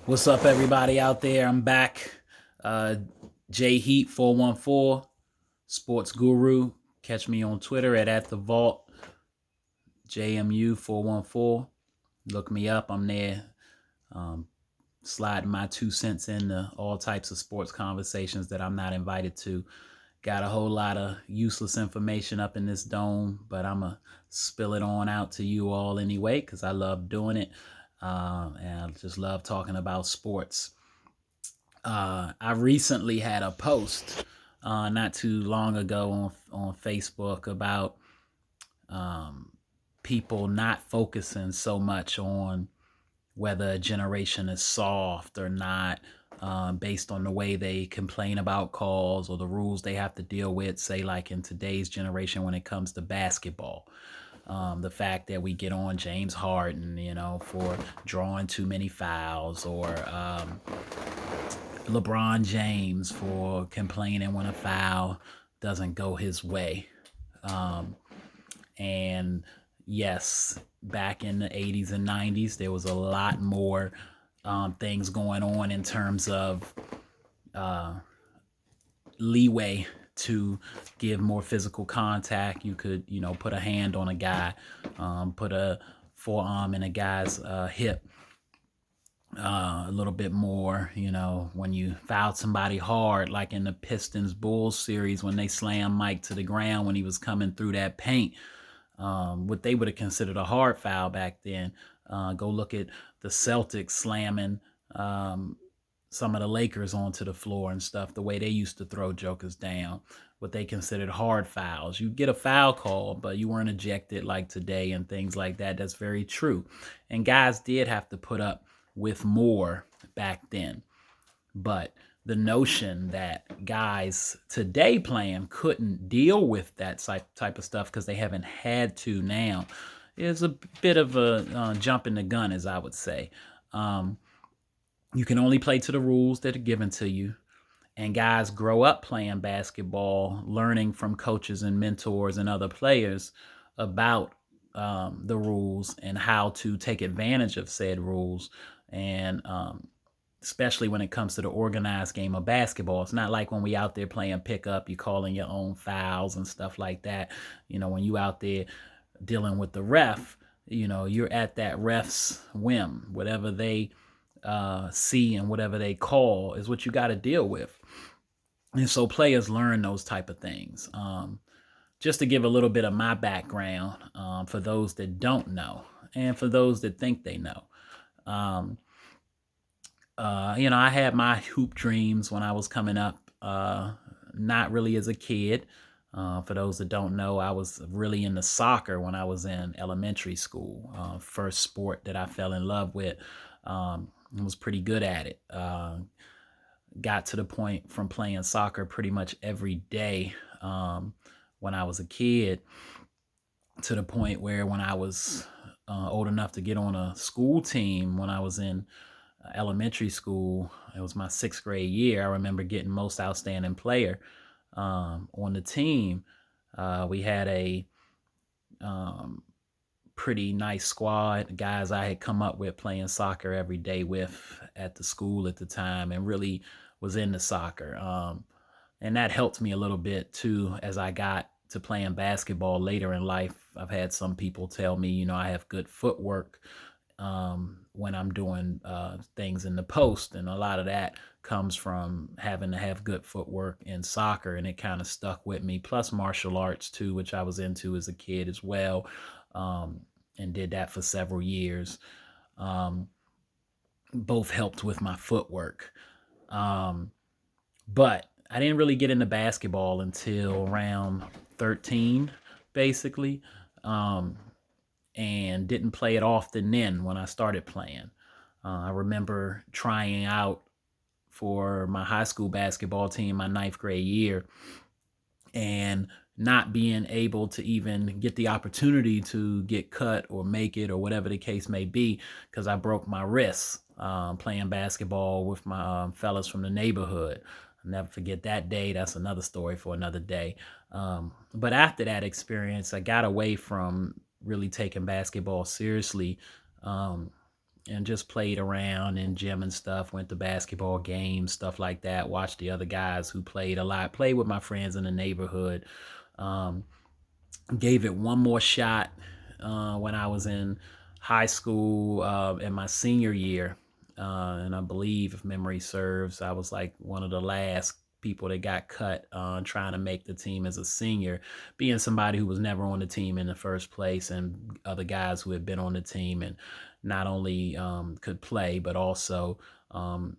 What's up, everybody out there? I'm back. Uh, J Heat 414, Sports Guru. Catch me on Twitter at the Vault JMU 414. Look me up. I'm there. Um, Sliding my 2 cents into all types of sports conversations that I'm not invited to. Got a whole lot of useless information up in this dome, but I'm going to spill it on out to you all anyway because I love doing it. And I just love talking about sports. I recently had a post not too long ago on Facebook about um, people not focusing so much on whether a generation is soft or not, based on the way they complain about calls or the rules they have to deal with, say, like in today's generation when it comes to basketball. The fact that we get on James Harden, for drawing too many fouls, or LeBron James for complaining when a foul doesn't go his way. And yes, back in the 80s and 90s, there was a lot more things going on in terms of leeway to give more physical contact. You could, put a hand on a guy, put a forearm in a guy's hip, a little bit more, when you fouled somebody hard, like in the Pistons Bulls series when they slammed Mike to the ground when he was coming through that paint, what they would have considered a hard foul back then. Go look at the Celtics slamming some of the Lakers onto the floor and stuff, the way they used to throw jokers down, what they considered hard fouls. You get a foul call, but you weren't ejected like today and things like that. That's very true. And guys did have to put up with more back then. But the notion that guys today playing couldn't deal with that type of stuff because they haven't had to now is a bit of a jump in the gun, as I would say. You can only play to the rules that are given to you. And guys grow up playing basketball, learning from coaches and mentors and other players about the rules and how to take advantage of said rules. And especially when it comes to the organized game of basketball. It's not like when we out there playing pickup, you calling your own fouls and stuff like that. When you out there dealing with the ref, you're at that ref's whim. Whatever they see and whatever they call is what you got to deal with. And so players learn those type of things. Just to give a little bit of my background, for those that don't know and for those that think they know. I had my hoop dreams when I was coming up, not really as a kid. For those that don't know, I was really into soccer when I was in elementary school. First sport that I fell in love with. Was pretty good at it. Got to the point from playing soccer pretty much every day when I was a kid, to the point where when I was old enough to get on a school team when I was in elementary school, it was my 6th grade year. I remember getting most outstanding player on the team. We had a pretty nice squad, guys I had come up with playing soccer every day with at the school at the time, and really was into soccer. And that helped me a little bit too as I got to playing basketball later in life. I've had some people tell me, I have good footwork when I'm doing things in the post. And a lot of that comes from having to have good footwork in soccer. And it kind of stuck with me. Plus martial arts too, which I was into as a kid as well. And did that for several years. Both helped with my footwork. But I didn't really get into basketball until around 13, basically. And didn't play it often then when I started playing. I remember trying out for my high school basketball team my 9th grade year and not being able to even get the opportunity to get cut or make it or whatever the case may be because I broke my wrist playing basketball with my fellas from the neighborhood. I'll never forget that day. That's another story for another day. But after that experience, I got away from really taking basketball seriously and just played around in gym and stuff, went to basketball games, stuff like that, watched the other guys who played a lot, played with my friends in the neighborhood. Um, Gave it one more shot when I was in high school in my senior year. And I believe, if memory serves, I was like one of the last people that got cut trying to make the team as a senior, being somebody who was never on the team in the first place, and other guys who had been on the team and not only could play, but also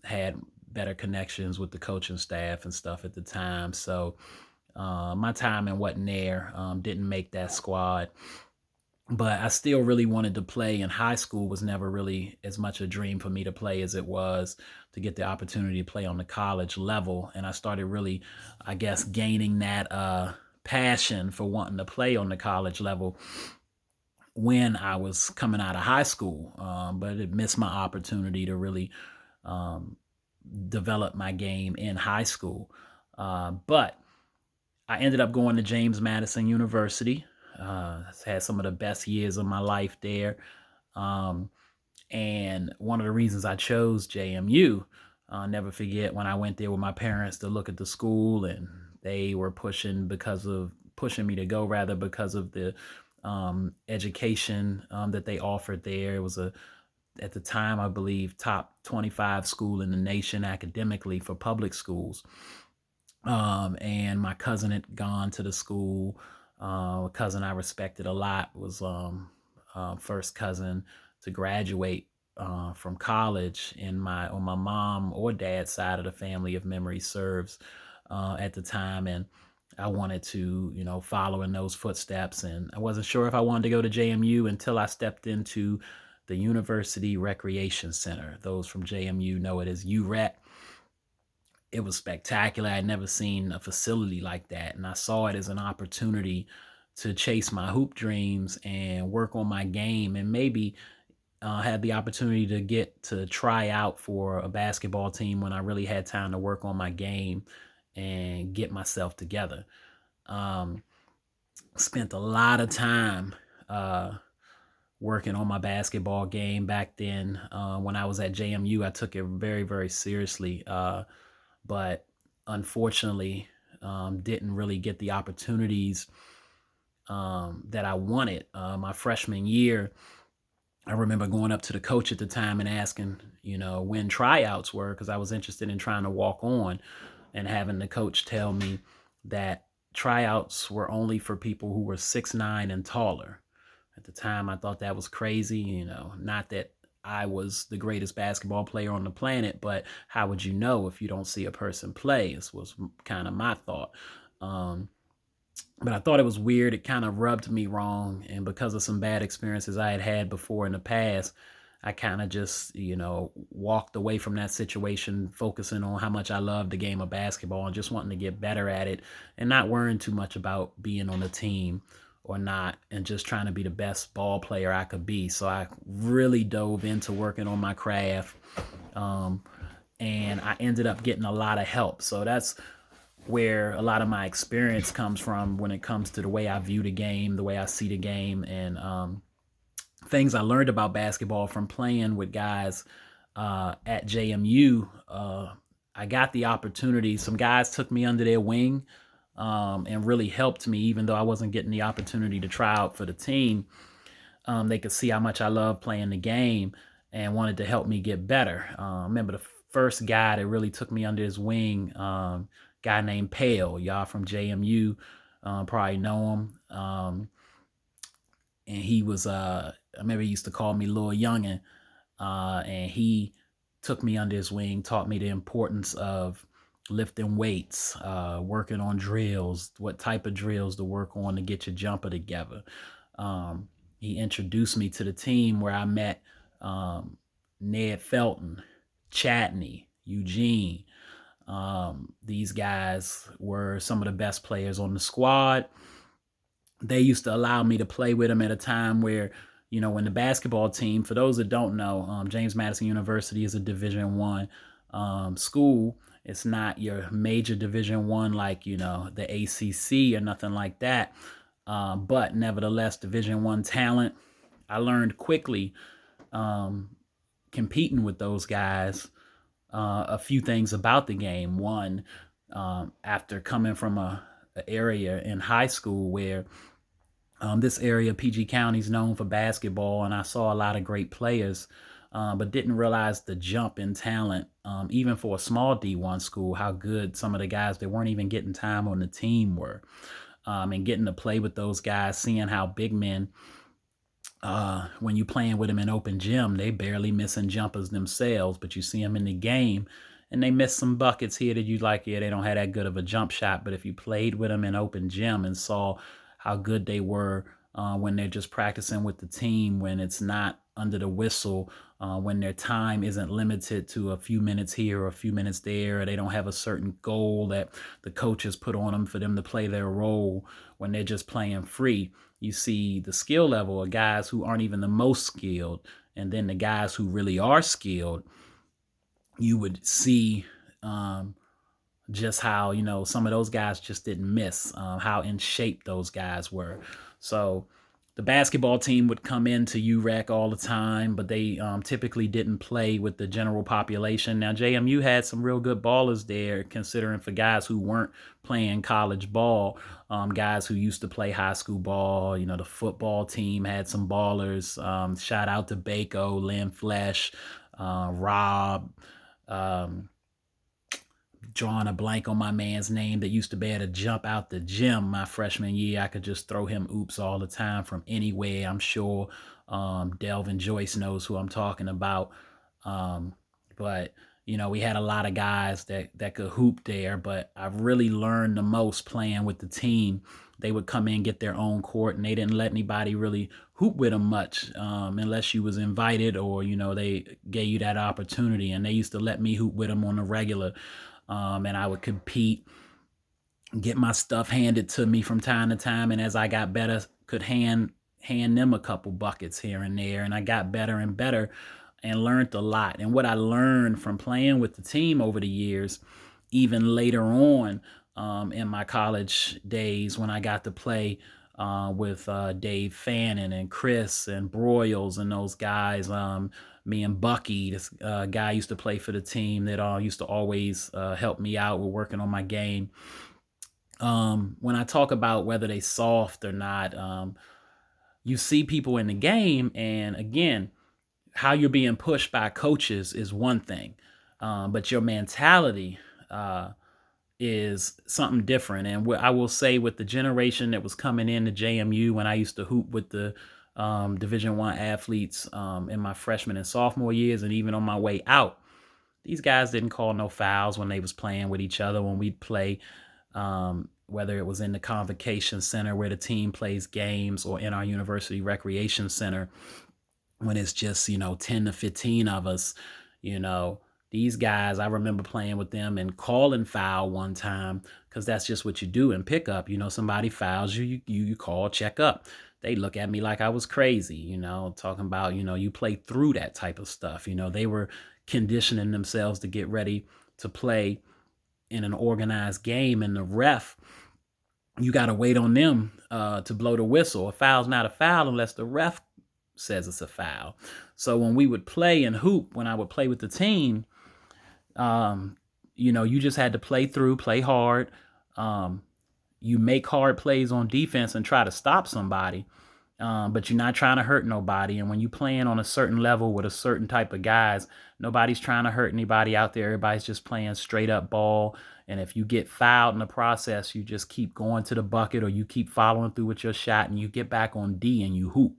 had better connections with the coaching staff and stuff at the time. So my timing wasn't there, didn't make that squad. But I still really wanted to play, and high school was never really as much a dream for me to play as it was to get the opportunity to play on the college level. And I started really, I guess, gaining that passion for wanting to play on the college level when I was coming out of high school. But it missed my opportunity to really um, develop my game in high school. But I ended up going to James Madison University. Had some of the best years of my life there. Um, and one of the reasons I chose JMU, I'll never forget when I went there with my parents to look at the school, and they were pushing me to go, rather, because of the education that they offered there. It was at the time, I believe, top 25 school in the nation academically for public schools. And my cousin had gone to the school. A cousin I respected a lot, was first cousin to graduate from college on my mom or dad's side of the family, if memory serves, at the time. And I wanted to, follow in those footsteps. And I wasn't sure if I wanted to go to JMU until I stepped into the University Recreation Center. Those from JMU know it as UREC. It was spectacular. I had never seen a facility like that, and I saw it as an opportunity to chase my hoop dreams and work on my game, and maybe had the opportunity to get to try out for a basketball team when I really had time to work on my game and get myself together. Um, Spent a lot of time working on my basketball game back then. When I was at JMU, I took it very, very seriously. But unfortunately, didn't really get the opportunities that I wanted. My freshman year, I remember going up to the coach at the time and asking, when tryouts were, because I was interested in trying to walk on, and having the coach tell me that tryouts were only for people who were 6'9" and taller. At the time, I thought that was crazy. Not that I was the greatest basketball player on the planet, but how would you know if you don't see a person play? This was kind of my thought. But I thought it was weird. It kind of rubbed me wrong. And because of some bad experiences I had had before in the past, I kind of just, walked away from that situation, focusing on how much I loved the game of basketball and just wanting to get better at it, and not worrying too much about being on a team or not, and just trying to be the best ball player I could be. So I really dove into working on my craft. And I ended up getting a lot of help. So that's where a lot of my experience comes from when it comes to the way I view the game, the way I see the game, and things I learned about basketball from playing with guys at JMU. I got the opportunity. Some guys took me under their wing and really helped me, even though I wasn't getting the opportunity to try out for the team. They could see how much I love playing the game and wanted to help me get better. I remember the first guy that really took me under his wing, guy named Pale. Y'all from JMU probably know him. And he was, I remember he used to call me Lil Youngin', and he took me under his wing, taught me the importance of lifting weights, working on drills, what type of drills to work on to get your jumper together. He introduced me to the team where I met Ned Felton, Chatney, Eugene. These guys were some of the best players on the squad. They used to allow me to play with them at a time where, when the basketball team, for those that don't know, James Madison University is a Division I school. It's not your major Division I like, the ACC or nothing like that. But nevertheless, Division I talent. I learned quickly competing with those guys, a few things about the game. One, after coming from a area in high school where this area, PG County, is known for basketball, and I saw a lot of great players, but didn't realize the jump in talent, even for a small D1 school, how good some of the guys that weren't even getting time on the team were. And getting to play with those guys, seeing how big men, when you playing with them in open gym, they barely missing jumpers themselves, but you see them in the game and they miss some buckets here that you like, yeah, they don't have that good of a jump shot. But if you played with them in open gym and saw how good they were when they're just practicing with the team, when it's not under the whistle, when their time isn't limited to a few minutes here or a few minutes there, or they don't have a certain goal that the coaches put on them for them to play their role, when they're just playing free, you see the skill level of guys who aren't even the most skilled, and then the guys who really are skilled. You would see just how, some of those guys just didn't miss, how in shape those guys were. So the basketball team would come into UREC all the time, but they typically didn't play with the general population. Now, JMU had some real good ballers there, considering for guys who weren't playing college ball, guys who used to play high school ball. The football team had some ballers. Shout out to Bako, Lynn Flesh, Rob, drawing a blank on my man's name, that used to be able to jump out the gym my freshman year. I could just throw him oops all the time from anywhere. I'm sure Delvin Joyce knows who I'm talking about. But we had a lot of guys that could hoop there, but I've really learned the most playing with the team. They would come in, get their own court, and they didn't let anybody really hoop with them much, unless you was invited or, they gave you that opportunity. And they used to let me hoop with them on the regular. And I would compete, get my stuff handed to me from time to time. And as I got better, could hand them a couple buckets here and there. And I got better and better and learned a lot. And what I learned from playing with the team over the years, even later on in my college days, when I got to play with Dave Fannin and Chris and Broyles and those guys, me and Bucky, this guy used to play for the team that used to always help me out with working on my game. When I talk about whether they soft or not, you see people in the game, and again, how you're being pushed by coaches is one thing, but your mentality is something different. And I will say, with the generation that was coming into JMU when I used to hoop with the Division I athletes in my freshman and sophomore years, and even on my way out, these guys didn't call no fouls when they was playing with each other. When we'd play, whether it was in the convocation center where the team plays games, or in our university recreation center, when it's just 10 to 15 of us, these guys, I remember playing with them and calling foul one time, because that's just what you do in pickup. Somebody fouls you, you call, check up. They look at me like I was crazy, talking about, you play through that type of stuff. They were conditioning themselves to get ready to play in an organized game, and the ref, you got to wait on them to blow the whistle. A foul's not a foul unless the ref says it's a foul. So when we would play and hoop, when I would play with the team, you just had to play through, play hard. You make hard plays on defense and try to stop somebody, but you're not trying to hurt nobody. And when you're playing on a certain level with a certain type of guys, nobody's trying to hurt anybody out there. Everybody's just playing straight up ball. And if you get fouled in the process, you just keep going to the bucket, or you keep following through with your shot, and you get back on D and you hoop.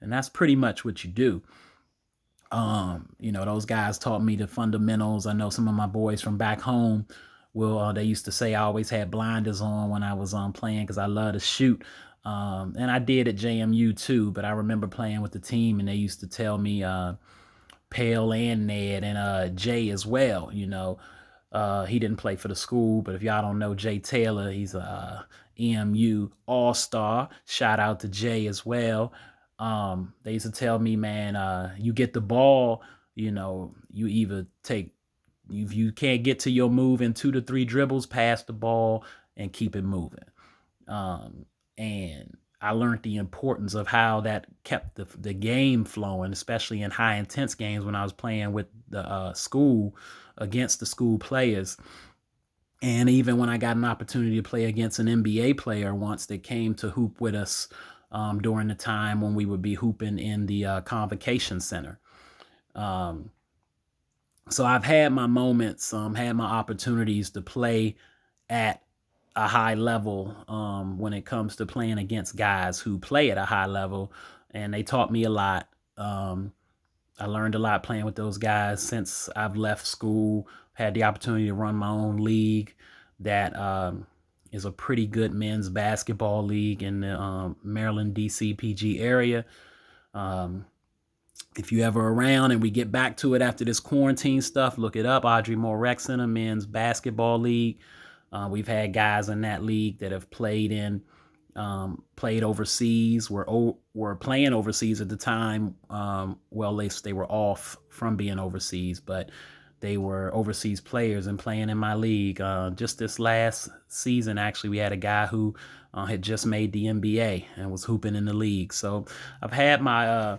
And that's pretty much what you do. Those guys taught me the fundamentals. I know some of my boys from back home they used to say I always had blinders on when I was playing, because I love to shoot. And I did at JMU too, but I remember playing with the team, and they used to tell me Pale and Ned and Jay as well. He didn't play for the school, but if y'all don't know Jay Taylor, he's a EMU All-Star. Shout out to Jay as well. They used to tell me, man, you get the ball, you either if you can't get to your move in 2 to 3 dribbles, pass the ball and keep it moving. And I learned the importance of how that kept the game flowing, especially in high intense games when I was playing with the school against the school players. And even when I got an opportunity to play against an NBA player once that came to hoop with us during the time when we would be hooping in the convocation center. Um, so I've had my moments, had my opportunities to play at a high level when it comes to playing against guys who play at a high level, and they taught me a lot. I learned a lot playing with those guys since I've left school. Had the opportunity to run my own league that is a pretty good men's basketball league in the Maryland, DC, PG area. Um, if you ever around and we get back to it after this quarantine stuff, look it up. Audrey Moore Rex Center Men's Basketball League. We've had guys in that league that have played overseas, were playing overseas at the time. Well, they were off from being overseas, but they were overseas players and playing in my league. Just this last season, actually, we had a guy who had just made the NBA and was hooping in the league. So I've had my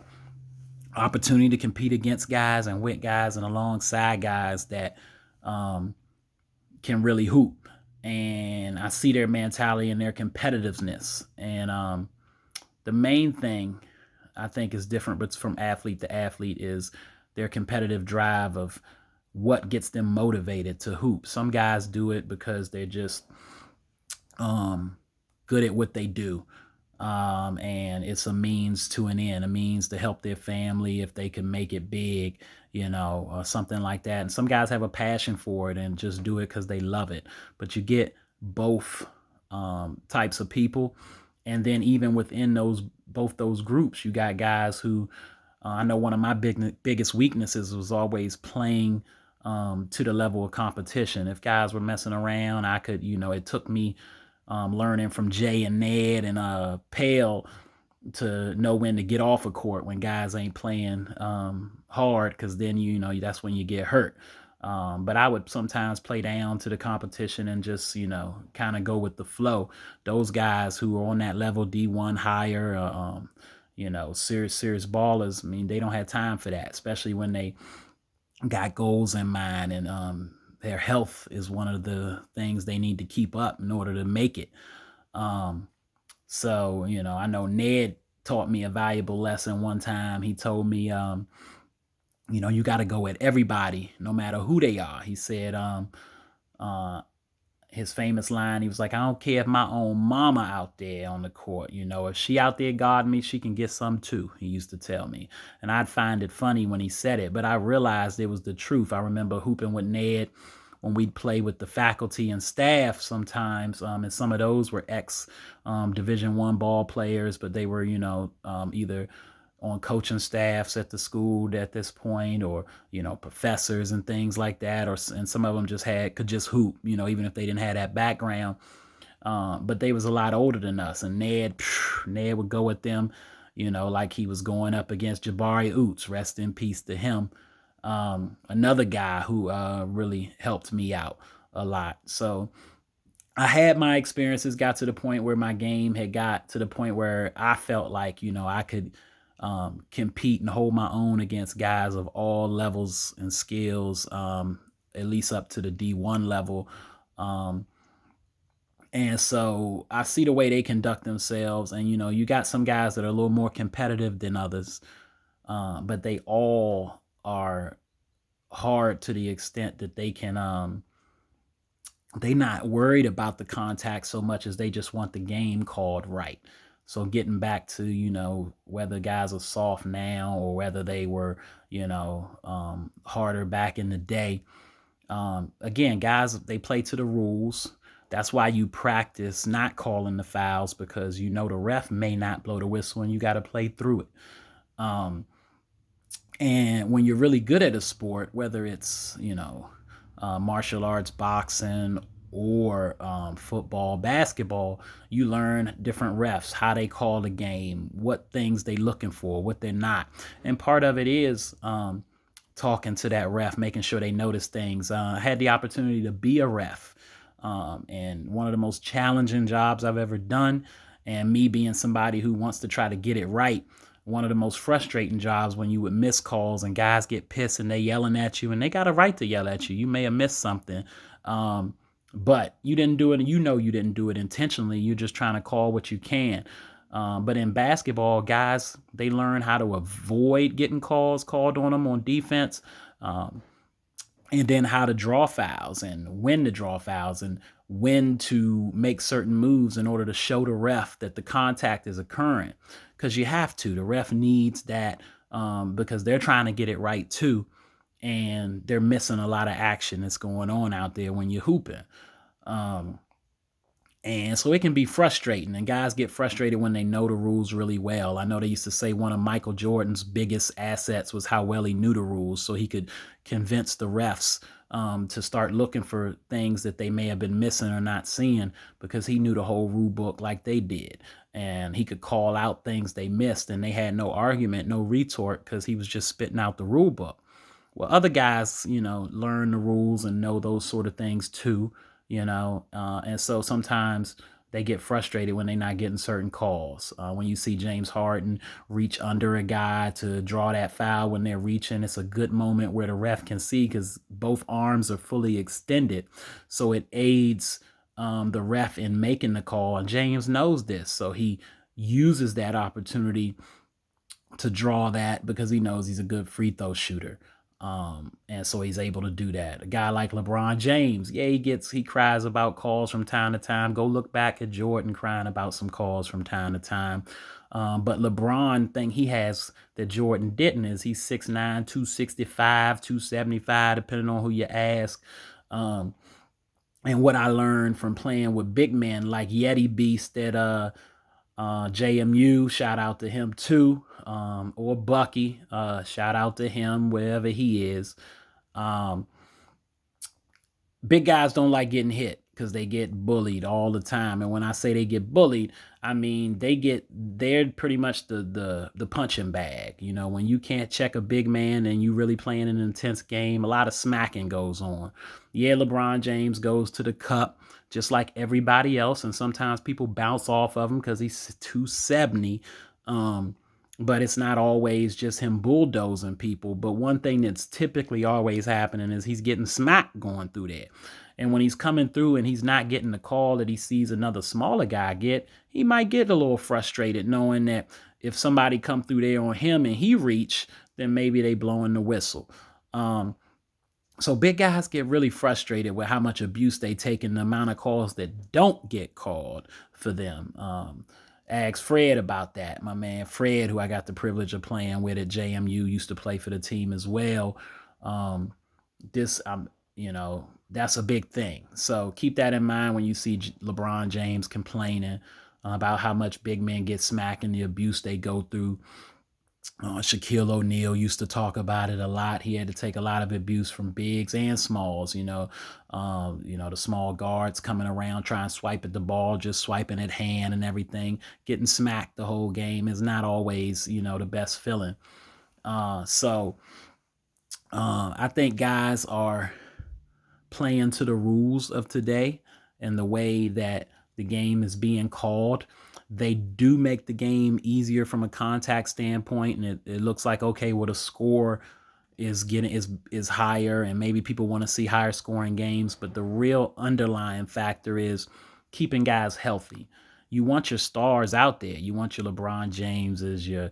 opportunity to compete against guys and with guys and alongside guys that can really hoop. And I see their mentality and their competitiveness. And the main thing I think is different, but from athlete to athlete, is their competitive drive of what gets them motivated to hoop. Some guys do it because they're just good at what they do. And it's a means to an end, a means to help their family if they can make it big, or something like that. And some guys have a passion for it and just do it because they love it. But you get both types of people. And then even within both those groups, you got guys who I know one of my biggest weaknesses was always playing to the level of competition. If guys were messing around, I could, it took me learning from Jay and Ned and Pale to know when to get off a court when guys ain't playing hard, because then that's when you get hurt. But I would sometimes play down to the competition and just kind of go with the flow. Those guys who are on that level D1 higher, serious ballers, I mean, they don't have time for that, especially when they got goals in mind, and their health is one of the things they need to keep up in order to make it. So, I know Ned taught me a valuable lesson one time. He told me, you got to go at everybody, no matter who they are. He said, his famous line, he was like, I don't care if my own mama out there on the court, if she out there guarding me, she can get some too, he used to tell me. And I'd find it funny when he said it, but I realized it was the truth. I remember hooping with Ned when we'd play with the faculty and staff sometimes, and some of those were ex Division I ball players, but they were, either on coaching staffs at the school at this point, or professors and things like that, and some of them could just hoop, even if they didn't have that background. But they was a lot older than us, and Ned would go at them, like he was going up against Jabari Oots, rest in peace to him. Another guy who really helped me out a lot. So I had my experiences, got to the point where my game had got to the point where I felt like, I could compete and hold my own against guys of all levels and skills, at least up to the D1 level. And so I see the way they conduct themselves, and, you got some guys that are a little more competitive than others, but they all are hard to the extent that they can, they not worried about the contact so much as they just want the game called right. So getting back to, whether guys are soft now or whether they were, harder back in the day. Again, guys, they play to the rules. That's why you practice not calling the fouls, because the ref may not blow the whistle and you got to play through it. And when you're really good at a sport, whether it's, martial arts, boxing, or football, basketball, you learn different refs, how they call the game, what things they looking for, what they're not. And part of it is talking to that ref, making sure they notice things. I had the opportunity to be a ref, and one of the most challenging jobs I've ever done. And me being somebody who wants to try to get it right, one of the most frustrating jobs when you would miss calls and guys get pissed and they yelling at you, and they got a right to yell at you. You may have missed something, but you didn't do it. And you didn't do it intentionally. You're just trying to call what you can. But in basketball, guys, they learn how to avoid getting calls called on them on defense. And then how to draw fouls and when to draw fouls and when to make certain moves in order to show the ref that the contact is occurring. Because you have to. The ref needs that because they're trying to get it right too. And they're missing a lot of action that's going on out there when you're hooping. And so it can be frustrating, and guys get frustrated when they know the rules really well. I know they used to say one of Michael Jordan's biggest assets was how well he knew the rules, so he could convince the refs to start looking for things that they may have been missing or not seeing, because he knew the whole rule book like they did. And he could call out things they missed, and they had no argument, no retort, because he was just spitting out the rule book. Well, other guys, learn the rules and know those sort of things too, and so sometimes they get frustrated when they're not getting certain calls. When you see James Harden reach under a guy to draw that foul when they're reaching, it's a good moment where the ref can see because both arms are fully extended. So it aids the ref in making the call. And James knows this. So he uses that opportunity to draw that because he knows he's a good free throw shooter. And so he's able to do that. A guy like LeBron James, yeah, he cries about calls from time to time. Go look back at Jordan crying about some calls from time to time. But LeBron thing he has that Jordan didn't is he's 6'9", 265, 275, depending on who you ask. And what I learned from playing with big men like Yeti Beast at JMU, shout out to him too, or Bucky, shout out to him wherever he is. Big guys don't like getting hit because they get bullied all the time. And when I say they get bullied, I mean they're pretty much the punching bag. When you can't check a big man and you really playing an intense game, a lot of smacking goes on. Yeah, LeBron James goes to the cup just like everybody else, and sometimes people bounce off of him because he's 270. But it's not always just him bulldozing people. But one thing that's typically always happening is he's getting smacked going through there. And when he's coming through and he's not getting the call that he sees another smaller guy get, he might get a little frustrated knowing that if somebody come through there on him and he reach, then maybe they blowing the whistle. So big guys get really frustrated with how much abuse they take and the amount of calls that don't get called for them. Ask Fred about that. My man Fred, who I got the privilege of playing with at JMU, used to play for the team as well. That's a big thing. So keep that in mind when you see LeBron James complaining about how much big men get smacked and the abuse they go through. Shaquille O'Neal used to talk about it a lot. He had to take a lot of abuse from bigs and smalls, the small guards coming around trying to swipe at the ball, just swiping at hand and everything, getting smacked the whole game is not always, the best feeling. So I think guys are playing to the rules of today and the way that the game is being called. They do make the game easier from a contact standpoint, and it looks like, okay, well, the score is higher, and maybe people want to see higher scoring games, but the real underlying factor is keeping guys healthy. You want your stars out there. You want your LeBron Jameses, your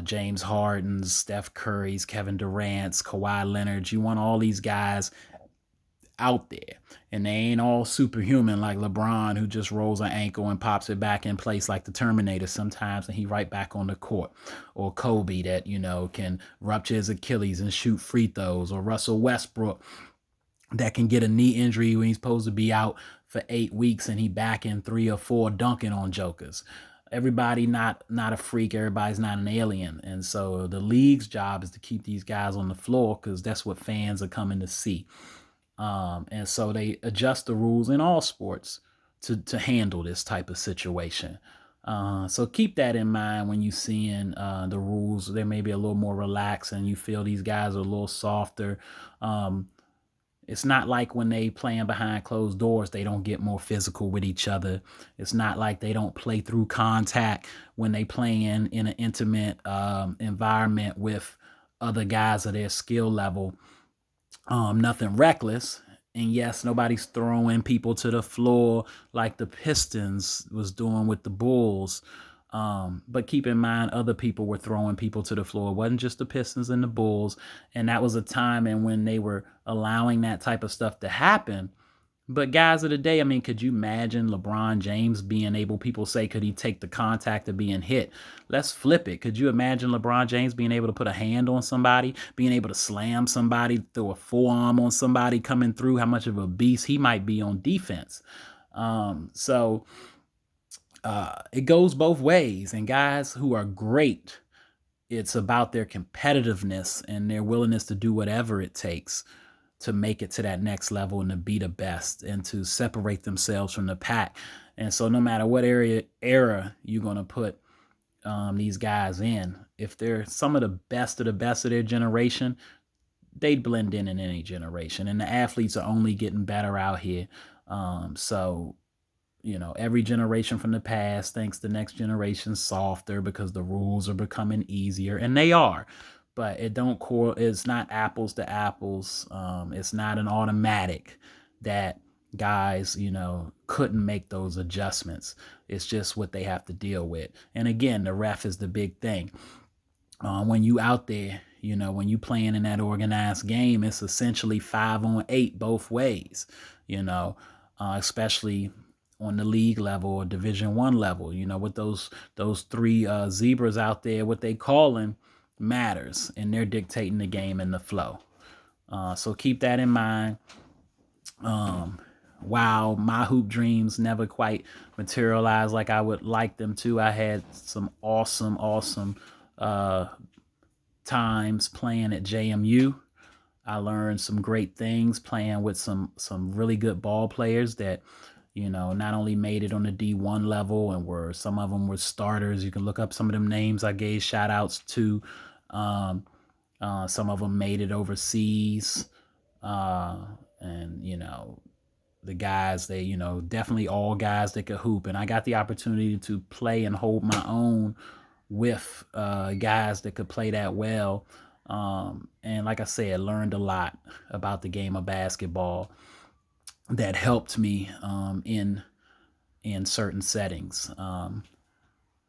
James Hardens, Steph Curry's, Kevin Durant's, Kawhi Leonard's. You want all these guys out there, and they ain't all superhuman like LeBron, who just rolls an ankle and pops it back in place like the Terminator sometimes, and he right back on the court. Or Kobe that can rupture his Achilles and shoot free throws. Or Russell Westbrook that can get a knee injury when he's supposed to be out for 8 weeks and he back in 3 or 4 dunking on jokers. Everybody not a freak. Everybody's not an alien. And so the league's job is to keep these guys on the floor because that's what fans are coming to see. And so they adjust the rules in all sports to handle this type of situation. So keep that in mind when you're seeing the rules. They may be a little more relaxed and you feel these guys are a little softer. It's not like when they playing behind closed doors, they don't get more physical with each other. It's not like they don't play through contact when they playing in an intimate environment with other guys of their skill level. Nothing reckless. And yes, nobody's throwing people to the floor like the Pistons was doing with the Bulls. But keep in mind, other people were throwing people to the floor. It wasn't just the Pistons and the Bulls. And that was a time and when they were allowing that type of stuff to happen. But guys of the day, I mean, could you imagine LeBron James being able, people say, could he take the contact of being hit? Let's flip it. Could you imagine LeBron James being able to put a hand on somebody, being able to slam somebody, throw a forearm on somebody coming through, how much of a beast he might be on defense? So it goes both ways. And guys who are great, it's about their competitiveness and their willingness to do whatever it takes to make it to that next level and to be the best and to separate themselves from the pack. And so no matter what era you're going to put these guys in, if they're some of the best of their generation, they'd blend in any generation. And the athletes are only getting better out here. So, you know, every generation from the past thinks the next generation's softer because the rules are becoming easier, and they are. But it's not apples to apples. It's not an automatic that guys, you know, couldn't make those adjustments. It's just what they have to deal with. And again, the ref is the big thing. When you out there, you know, when you playing in that organized game, it's essentially 5-on-8 both ways, you know, especially on the league level or Division I level, you know, with those three zebras out there, what they calling matters, and they're dictating the game and the flow. So keep that in mind. While my hoop dreams never quite materialized like I would like them to, I had some awesome times playing at JMU. I learned some great things playing with some really good ball players that, you know, not only made it on the D1 level and some of them were starters. You can look up some of them names I gave shout outs to. Some of them made it overseas. And, you know, the guys, they, you know, definitely all guys that could hoop. And I got the opportunity to play and hold my own with guys that could play that well. And like I said, learned a lot about the game of basketball that helped me in certain settings.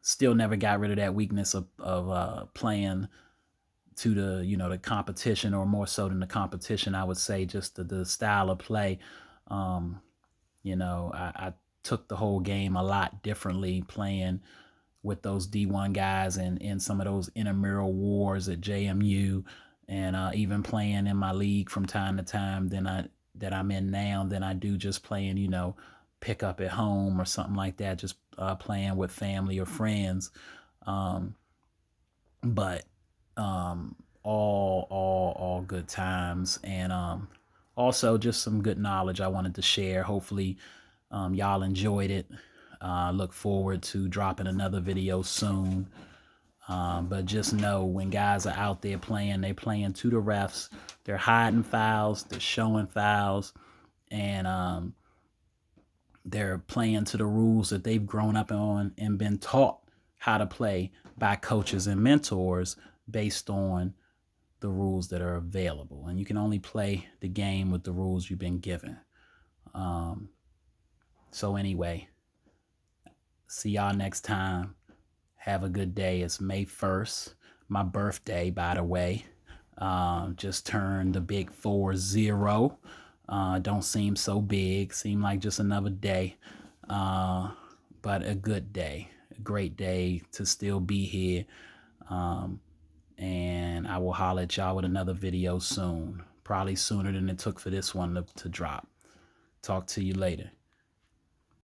Still never got rid of that weakness of playing to the, you know, the competition, or more so than the competition, I would say just the style of play. You know, I took the whole game a lot differently playing with those D1 guys and in some of those intramural wars at JMU, and even playing in my league from time to time that I'm in now than I do just playing, you know, pick up at home or something like that, just playing with family or friends. But all good times, and also just some good knowledge I wanted to share. Hopefully y'all enjoyed it. Look forward to dropping another video soon. But just know, when guys are out there playing, they playing to the refs. They're hiding fouls, they're showing fouls, and they're playing to the rules that they've grown up on and been taught how to play by coaches and mentors based on the rules that are available. And you can only play the game with the rules you've been given. So anyway, see y'all next time. Have a good day. It's May 1st, my birthday, by the way. Just turned the big 40. Don't seem so big. Seem like just another day. But a good day. A great day to still be here. And I will holler at y'all with another video soon. Probably sooner than it took for this one to drop. Talk to you later.